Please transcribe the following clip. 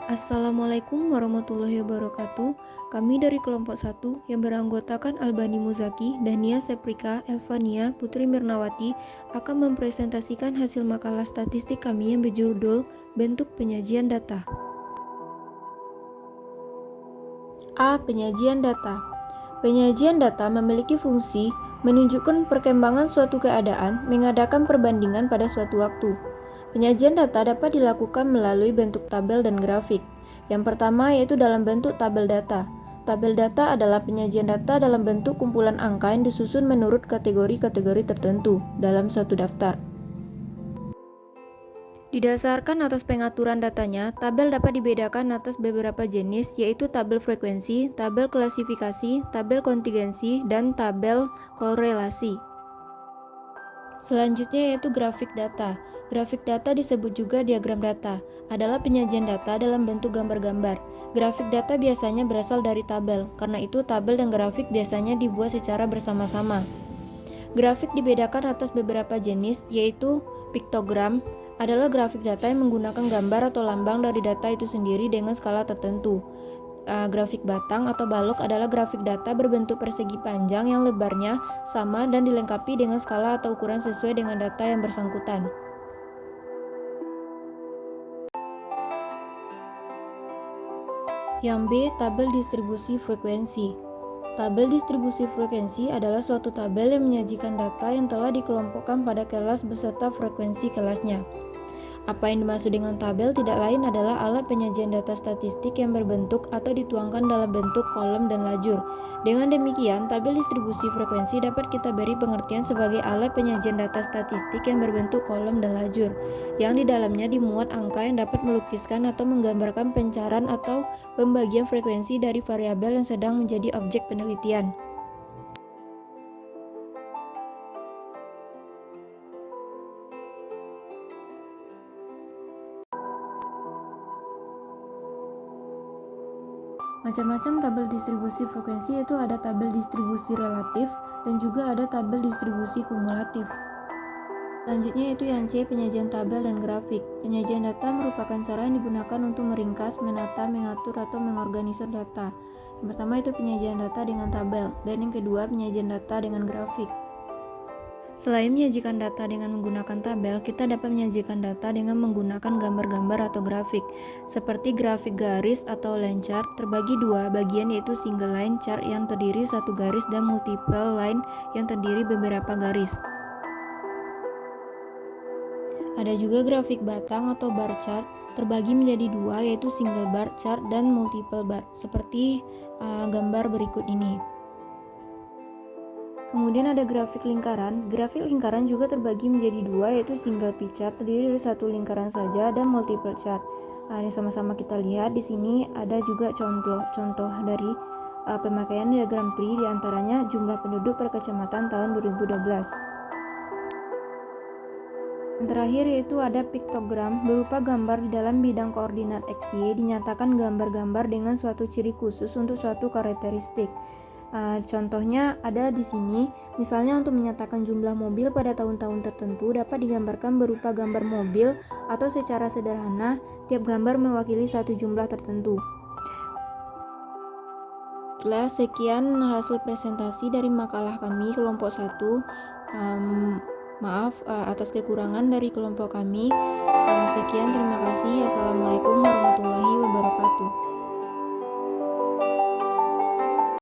Assalamualaikum warahmatullahi wabarakatuh. Kami dari kelompok 1 yang beranggotakan Albani Muzaki, Dania Seprika, Elvania, Putri Mirnawati akan mempresentasikan hasil makalah statistik kami yang berjudul Bentuk Penyajian Data. A. Penyajian data. Penyajian data memiliki fungsi menunjukkan perkembangan suatu keadaan, mengadakan perbandingan pada suatu waktu. Penyajian data dapat dilakukan melalui bentuk tabel dan grafik. Yang pertama yaitu dalam bentuk tabel data. Tabel data adalah penyajian data dalam bentuk kumpulan angka yang disusun menurut kategori-kategori tertentu dalam suatu daftar. Didasarkan atas pengaturan datanya, tabel dapat dibedakan atas beberapa jenis, yaitu tabel frekuensi, tabel klasifikasi, tabel kontingensi, dan tabel korelasi. Selanjutnya yaitu grafik data. Grafik data disebut juga diagram data, adalah penyajian data dalam bentuk gambar-gambar. Grafik data biasanya berasal dari tabel, karena itu tabel dan grafik biasanya dibuat secara bersama-sama. Grafik dibedakan atas beberapa jenis, yaitu piktogram, adalah grafik data yang menggunakan gambar atau lambang dari data itu sendiri dengan skala tertentu. Grafik batang atau balok adalah grafik data berbentuk persegi panjang yang lebarnya sama dan dilengkapi dengan skala atau ukuran sesuai dengan data yang bersangkutan. Yang B. Tabel distribusi frekuensi. Tabel distribusi frekuensi adalah suatu tabel yang menyajikan data yang telah dikelompokkan pada kelas beserta frekuensi kelasnya. Apa yang dimaksud dengan tabel tidak lain adalah alat penyajian data statistik yang berbentuk atau dituangkan dalam bentuk kolom dan lajur. Dengan demikian, tabel distribusi frekuensi dapat kita beri pengertian sebagai alat penyajian data statistik yang berbentuk kolom dan lajur, yang di dalamnya dimuat angka yang dapat melukiskan atau menggambarkan pencarahan atau pembagian frekuensi dari variabel yang sedang menjadi objek penelitian. Macam-macam tabel distribusi frekuensi yaitu ada tabel distribusi relatif dan juga ada tabel distribusi kumulatif. Selanjutnya yaitu yang C, penyajian tabel dan grafik. Penyajian data merupakan cara yang digunakan untuk meringkas, menata, mengatur, atau mengorganisir data. Yang pertama itu penyajian data dengan tabel, dan yang kedua penyajian data dengan grafik. Selain menyajikan data dengan menggunakan tabel, kita dapat menyajikan data dengan menggunakan gambar-gambar atau grafik. Seperti grafik garis atau line chart terbagi dua bagian yaitu single line chart yang terdiri satu garis dan multiple line yang terdiri beberapa garis. Ada juga grafik batang atau bar chart terbagi menjadi dua yaitu single bar chart dan multiple bar seperti gambar berikut ini. Kemudian ada grafik lingkaran. Grafik lingkaran juga terbagi menjadi dua yaitu single pie chart terdiri dari satu lingkaran saja dan multiple chart. Ini sama-sama kita lihat di sini ada juga contoh dari pemakaian diagram PRI diantaranya jumlah penduduk per kecamatan tahun 2012. Yang terakhir yaitu ada piktogram berupa gambar di dalam bidang koordinat XY dinyatakan gambar-gambar dengan suatu ciri khusus untuk suatu karakteristik. Contohnya ada di sini, misalnya untuk menyatakan jumlah mobil pada tahun-tahun tertentu dapat digambarkan berupa gambar mobil atau secara sederhana tiap gambar mewakili satu jumlah tertentu. Sekian hasil presentasi dari makalah kami kelompok 1. Maaf atas kekurangan dari kelompok kami. Sekian, terima kasih. Assalamualaikum warahmatullahi wabarakatuh.